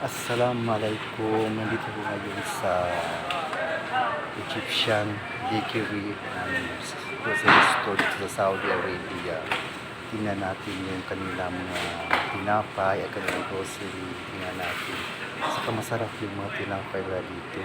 Assalamualaikum. Nandito po ngayon sa Egyptian Bakery and grocery store dito sa Saudi Arabia. Tingnan natin yung kanilang mga tinapay at kanilang grocery. Tingnan natin. Saka masarap yung mga tinapay nila dito.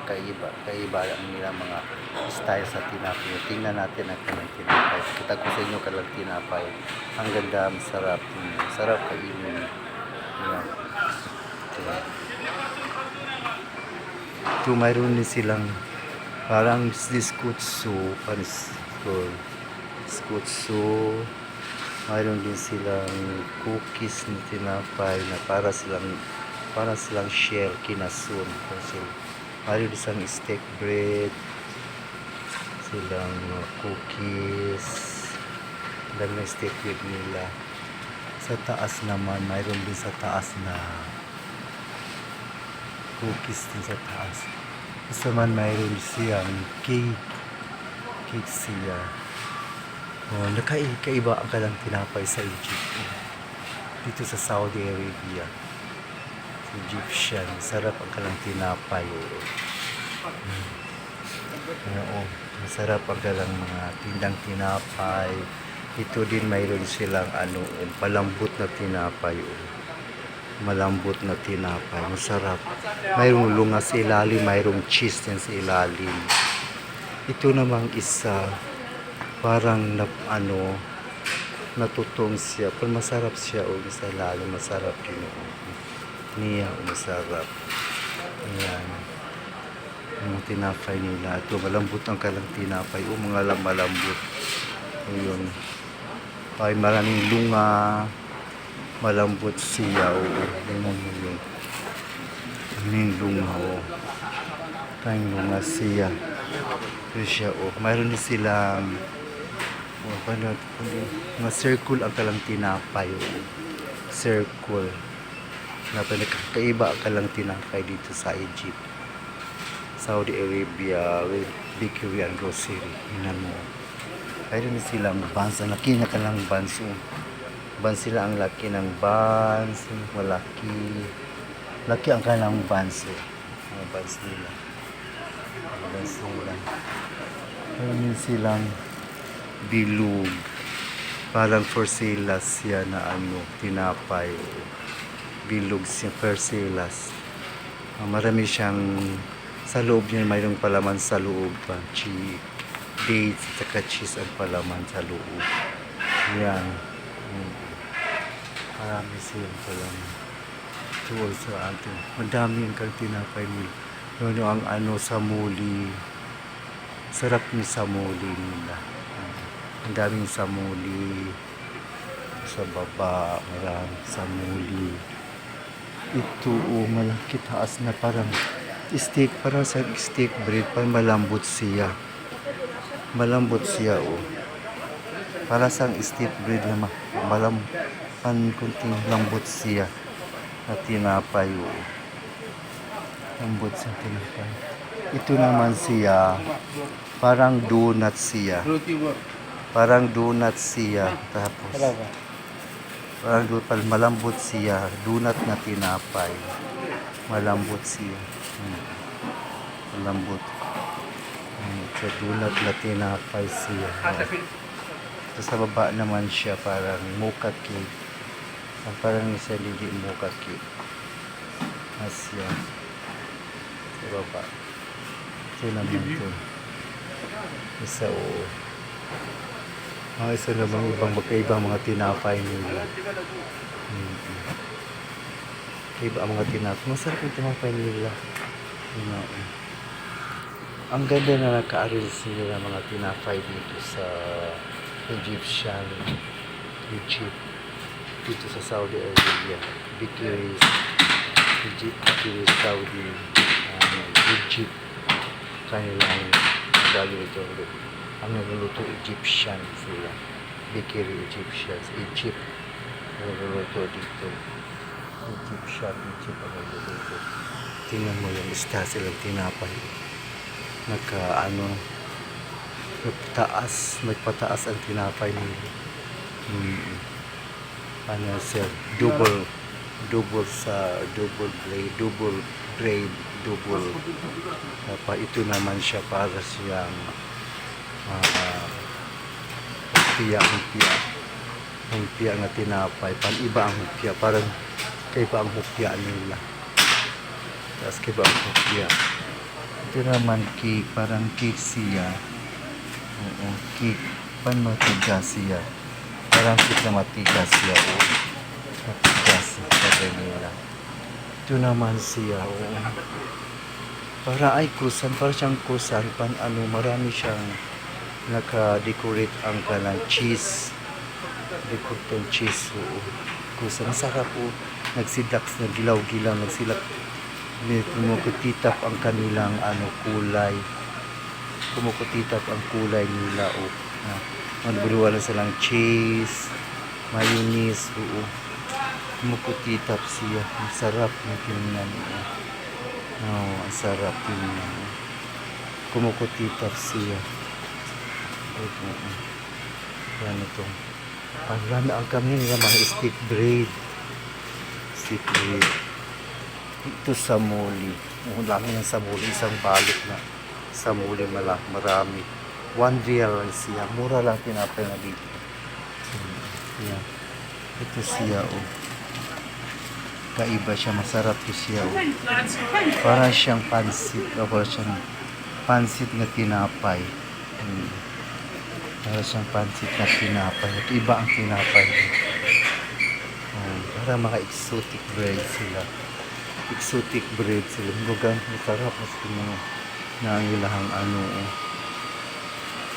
Kaiba ang nilang mga style sa tinapay. Tingnan natin ang kanilang tinapay. Kita ko sa inyo kanilang tinapay. Ang ganda, masarap. Sarap kainin. Yan. Ito mayroon din silang parang biskutso, biskutso, mayroon din silang cookies na tinapay na para silang shell, kinasun. Kasi mayroon din silang steak bread, silang cookies, dami ng steak bread nila. Sa taas naman, mayroon din sa taas na cookies din sa taas. Basta man mayroon siyang cake siya. Oh, nakaiba ang kalang tinapay sa Egypt. Dito sa Saudi Arabia. Sa Egyptian, sarap ang kalang tinapay. Oo, masarap ang kalang mga tindang tinapay. Ito din mayroon silang palambot na tinapay. Malambot na tinapay, masarap. Mayroong lunga sa ilalim, mayroong cheese din sa ilalim. Ito namang isa, parang natutong siya. Pero masarap siya sa ilalim, masarap din. Niya, masarap. Ayan. Yung tinapay nila. Ito, malambot ang kalang tinapay. Mga malambot. Ayun. Ay, maraming lunga. Malambot siya. Tingnan mo yun. Yung lunga. Tayong lunga siya. Ito siya. Mayroon din silang mga circle ang kalang tinapay. Circle. Nakaiba ang kalang tinapay dito sa Egypt. Saudi Arabia with bakery and grocery. Tingnan mo. Mayroon din silang buns. Ang laki na kalang buns. Buns sila, ang laki ng buns. Malaki. Laki ang kalang buns. Mga buns nila. Buns nila. Mayroon din silang bilog. Parang forselas siya na tinapay. Bilog siya, forselas. Marami siyang sa loob niya, mayroong palaman sa loob. Dates at cheese ang palaman sa loob. Yan. Marami silang palaman. Ito sa atin. Madami yung kang tinapay nila. Yung ang samuli. Sarap ni samuli nila. Ang daming samuli. Sa baba, maraming samuli. Ito, malaki taas na parang steak, parang sa steak bread, parang malambot siya. Malambot siya, para sa steak bread na kunting lambot siya na tinapay, lambot sa tinapay. Ito naman siya, parang donut siya. Parang donut siya. Tapos, parang malambot siya. Donut na tinapay. Malambot siya. Malambot. Sa donut na tinapay siya. So, sa baba naman siya parang mocha cake. Parang isa lili mocha cake. Asya. Sa baba. Ito naman ito. Isa isa naman ibang mga tinapay nila. Iba ang mga tinapay. Masarap yung tinapay nila. Ang ganda na naka-arrange nila mga tinapay dito sa Egypt dito sa Saudi Arabia. Bakeries Saudi Egypt kanilang nagluluto. Ang nagluluto Egyptian sila. Bakery Egyptians. Egypt nagluluto dito. Egypt ang nagluluto. Tingnan mo yung ista silang tinapay. Nagpataas ang tinapay nila. Ano siya, double blade, double. Ito naman siya para siyang humpia na tinapay. Pan-iba ang humpia, parang kaiba ang humpia nila. Tapos kaiba ang humpia. Ito naman cake, parang cake siya. Oo, cake. Pan matigas siya. Parang cake na matigas siya. Matigas siya nila. Ito naman siya. Oo. Para ay krusan, para siyang krusan. Marami siyang naka-decorate ang kanang cheese. Decorate ang cheese. Oo. Krusan, masarap po. Nagsidak, naggilaw-gilaw, nagsilak. Kumukutitap ang kanilang kulay. Kumukutitap ang kulay nila. O, magburuan silang cheese, mayonnaise. Oo. Kumukutitap siya. Ang sarap na tingnan. Ang sarap tingnan. Kumukutitap siya. Yan ito. Ang kami nila mga stick braid. Stick braid. Ito sa muli. Ang dami yan sa muli. Isang balot na sa muli marami. 1 real lang siya. Mura lang tinapay na dito. Yan. Ito siya. Kaiba siya. Masarap ito siya. Para siyang pansit. Para siyang pansit na tinapay. Para siyang pansit na tinapay. At iba ang tinapay. Para mga exotic bread sila. Exotic bread sila. Gugan, masarap maski mga na ang ilahang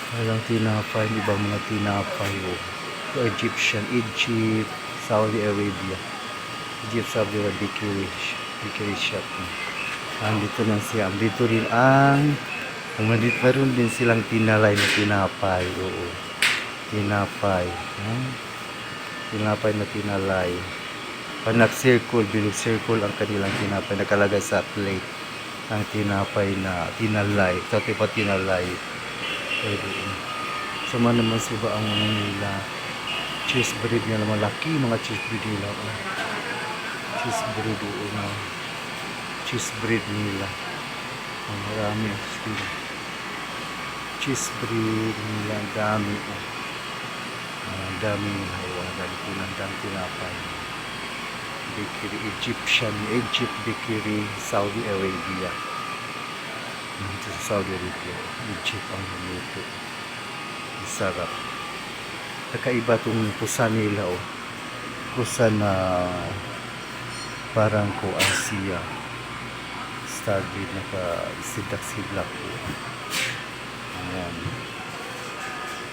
walang tinapay, ibang mga tinapay. Egypt, Saudi Arabia. Saudi Arabia, bakery shop. Andito lang siya. Andito rin meron din silang tinalay na tinapay. Oo. Tinapay. Tinapay na tinalay. Nag-circle, bilog circle ang kanilang tinapay. Nakalagay sa plate ang tinapay na tinalay. Sa tipa tinalay. Sama naman sa iba ang nila. Cheese bread nila. Malaki mga cheese bread nila. Cheese bread. Cheese bread nila. Marami. Cheese bread nila. Ang dami. Ang dami nila. Ang dami tinapay. Bakery, Egypt Bakery, Saudi Arabia. Ito sa Saudi Arabia. Egypt ang luto. Sarap. Kakaiba itong pusa nila. Pusa na parang ko Asia. Stargate naka-sidak-sidak po. Ayan.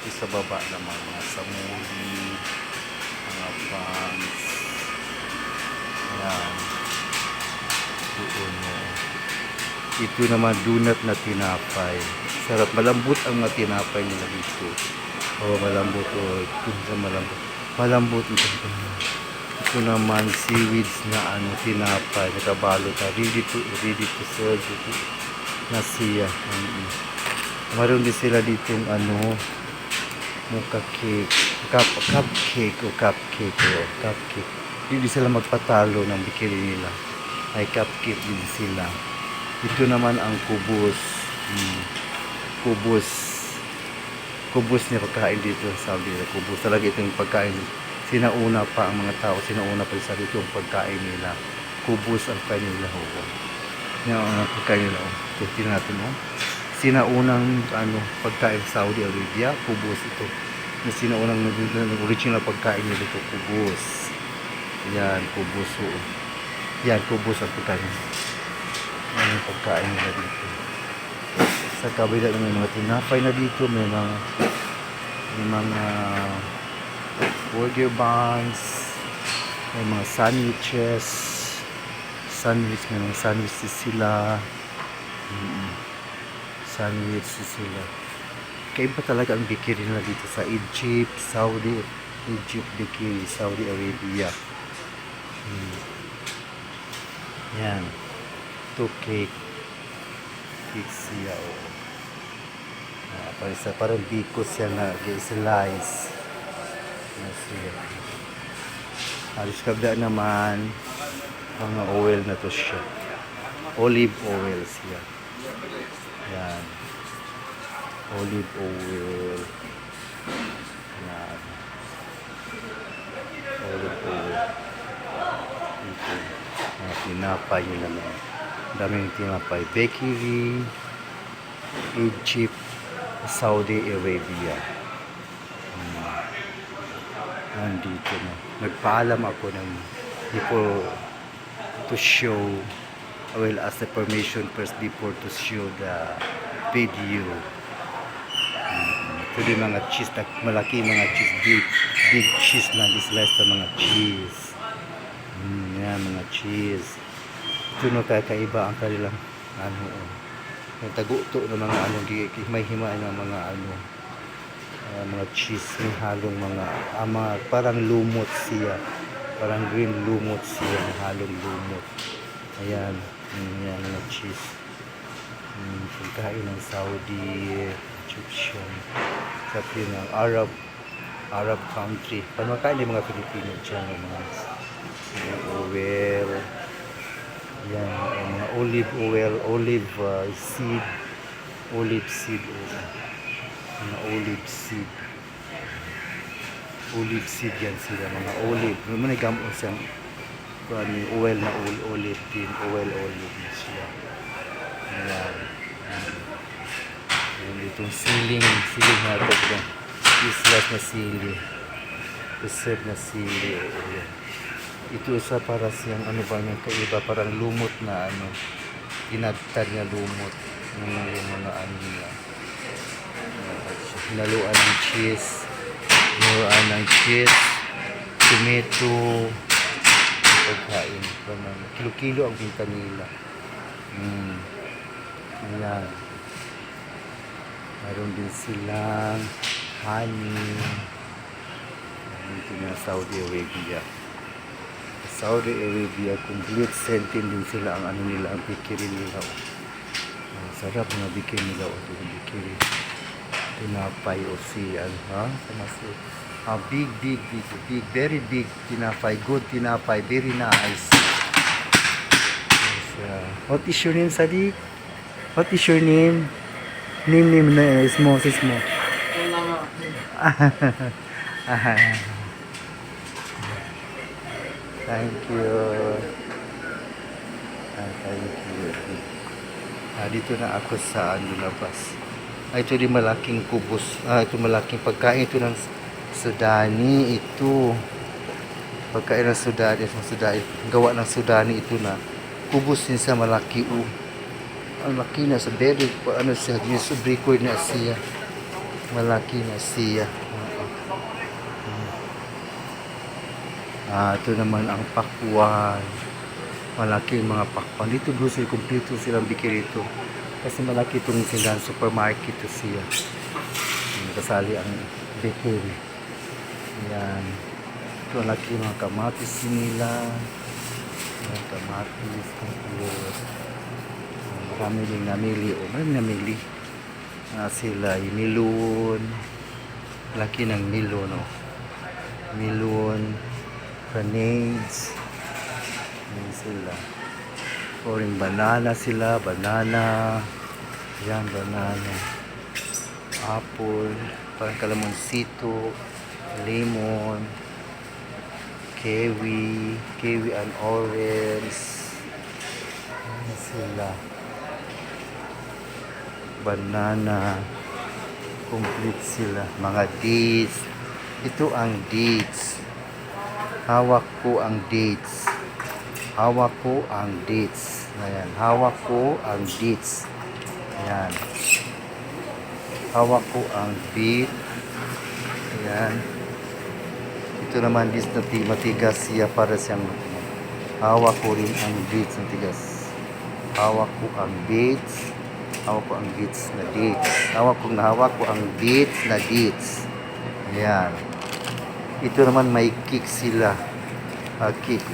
Ito sa baba naman. Mga samuli. Mga pants. Ayan. Ito naman donut na tinapay. Sarap. Malambot ang mga tinapay nila dito. Malambot. Malambot ito. Ito naman seaweeds na tinapay. Nakabalot na. Ready to serve. Na siya. Maroon din sila ditong muka cake. Cupcake. Hindi sila magpatalo ng bikini nila. Ay cupcake din sila. Ito naman ang kubos. Kubos niya pagkain dito sa Saudi. Kubos talaga itong pagkain. Sinauna pa ang mga tao. Sinauna pa sa dito yung pagkain nila. Kubos ang kain nila. Yan ang pagkain nila. Tingnan natin. Sinaunang pagkain sa Saudi Arabia. Kubos ito. Sinaunang original pagkain nila ito. Kubos. Yan, kubos. Yan, kubos ang pagkain. Yan ang pagkain nila dito. Sa kabila may mga tinapay na dito. May mga burger buns. May mga sandwiches. May mga sandwiches sila. Sandwiches sila. Kaiba talaga ang bakery nila dito sa Egypt Bakery, Saudi Arabia. Yan. Ito cake siya. Parang bikos siya na slice. Alis kabda naman. Mga oil na to siya. Olive oil siya. Yan. Olive oil. Yan. Olive oil. Ito. Mga tinapay nila na. Daming tinapay. Bakery. Egypt. Saudi Arabia. Nandito na. Nagpaalam ako ng before to show, I will ask the permission first before to show the video. Ito din mga cheese, malaki mga cheese, big cheese na slice na mga cheese. Yan mga cheese. Ito no kakaiba ang kanilang yung taguto ng mga himay-himay ng mga mga cheese, may halong mga parang lumot siya, parang green lumot siya, halong lumot. Ayan, yan mga cheese. Pagkain ng Saudi, Egyptian, sa ng Arab country. Pagmakain ng mga Pilipino dyan, mga oil, yan, mga olive oil, olive seed oil. Mga olive seed yan sila, mga olive. May gamon siyang oil na olive din, olive na siya. Ayan. Itong siling na ito, islas na sili, preserve na sili. Ayan. Ito isa para siyang ba niya kaiba, parang lumot na tinagtad na lumot yung mga niya. Hinaluan ng cheese, tomato, pagkain. Kilo-kilo ang binta nila. Ayan. Mayroon din silang honey. Ito na Saudi Arabia. Saudi Arabia, complete sentin din sila ang nila, ang bikiri nila. Sarap na bikiri nila. Bikiri. Tinapay o siyan, big, very big tinapay, good tinapay, very nice. What is your name, Sadiq? What is your name? Name na ismo. Thank you. Dito na ako sa lumabas. Ito din malaking kubos. Ito malaking pagkain. Ito ng Sudani. Ito. Pagkain ng Sudani. Gawa ng Sudani ito na. Kubos din sa malaki. Ang laki na sa very. Siya. Yung record na siya. Malaki na siya. Ito naman ang pakwan. Malaking mga pakwan. Dito gusto kompleto silang bikiri ito. Kasi malaki itong silang supermarket ito siya. Kasali ang bakery. Yan. Ito ang laki mga kamatis nila. Mga kamatis. Marami din namili. Sila yung melon. Laki ng melon. Melon. Grenades. Yan sila. Oring banana sila, banana. Yan, banana. Apple, parang kalamonsito, lemon, kiwi and orange. Yan sila. Banana. Complete sila. Mga dates. Ito ang dates. Hawak ko ang dates. Ayan. Hawak ko ang dates. Ayan. Hawak ko ang beet. Ayan. Ito naman this na matigas siya para siyang hawak ko rin ang dates na tigas. Hawak ko ang dates. Hawak ko ang dates na dates. Hawak ko ang dates na dates. Ayan. Ito naman may cake sila. Cake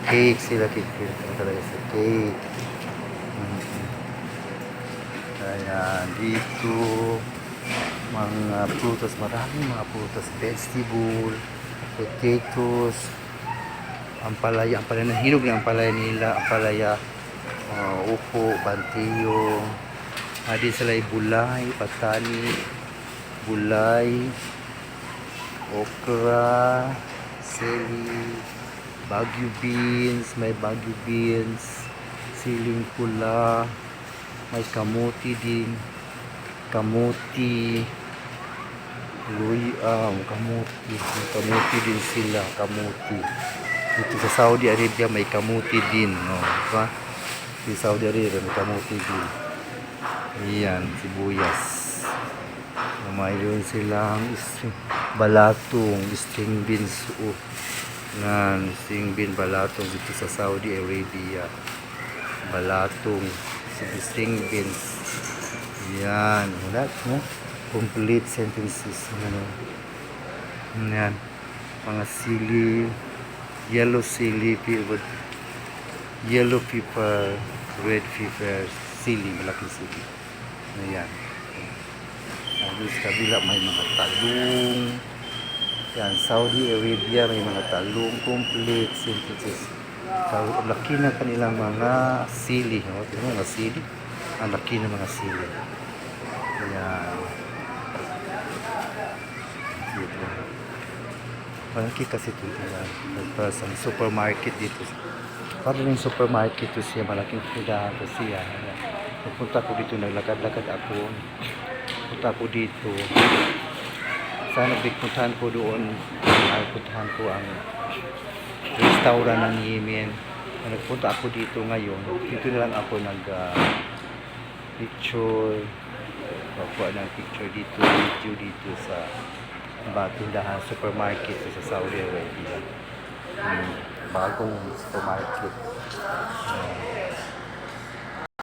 cake sila, cake talaga sa cake. Ayan, dito mga prutas, maraming mga prutas, vegetable, potatoes, ang palaya na hinog na ang palaya nila, ang palaya, upo, bantiyo, din sila bulay, patani, bulay, okra, sili, Baguio beans, may Baguio beans, siling pula, may kamuti din, kamuti, kamuti, may kamuti din sila, kamuti. Dito sa Saudi Arabia may kamuti din, no, diba? Di Saudi Arabia may kamuti din. Ayan, sibuyas. Mayroon silang balatong, string beans, string bean balatong dito sa Saudi Arabia. Balatong, string beans. Yan, wala, no? Complete sentences. Yan, mga sili, yellow sili, yellow pepper, red pepper, sili, malaking sili. Ayan. Doon sa kabila may mga talong. Yan, Saudi Arabia may mga talong, complete sentences. Laki na kanilang mga sili. No? Tingnan mga sili. Ang laki ng mga sili. Ayan. Dito. Malaki kasi ito. Tapos ang supermarket dito. Parang yung supermarket ito siya. Malaking tindahan ito siya. Pupunta ko dito. Naglakad-lakad ako. Punta ko dito. Sana puntahan ko doon. Puntahan ko ang restaurant ng Yemen. Nagpunta ako dito ngayon. Dito na lang ako picture. Pakuha ng picture dito. Video dito sa tindahan supermarket sa Saudi Arabia. Bagong supermarket.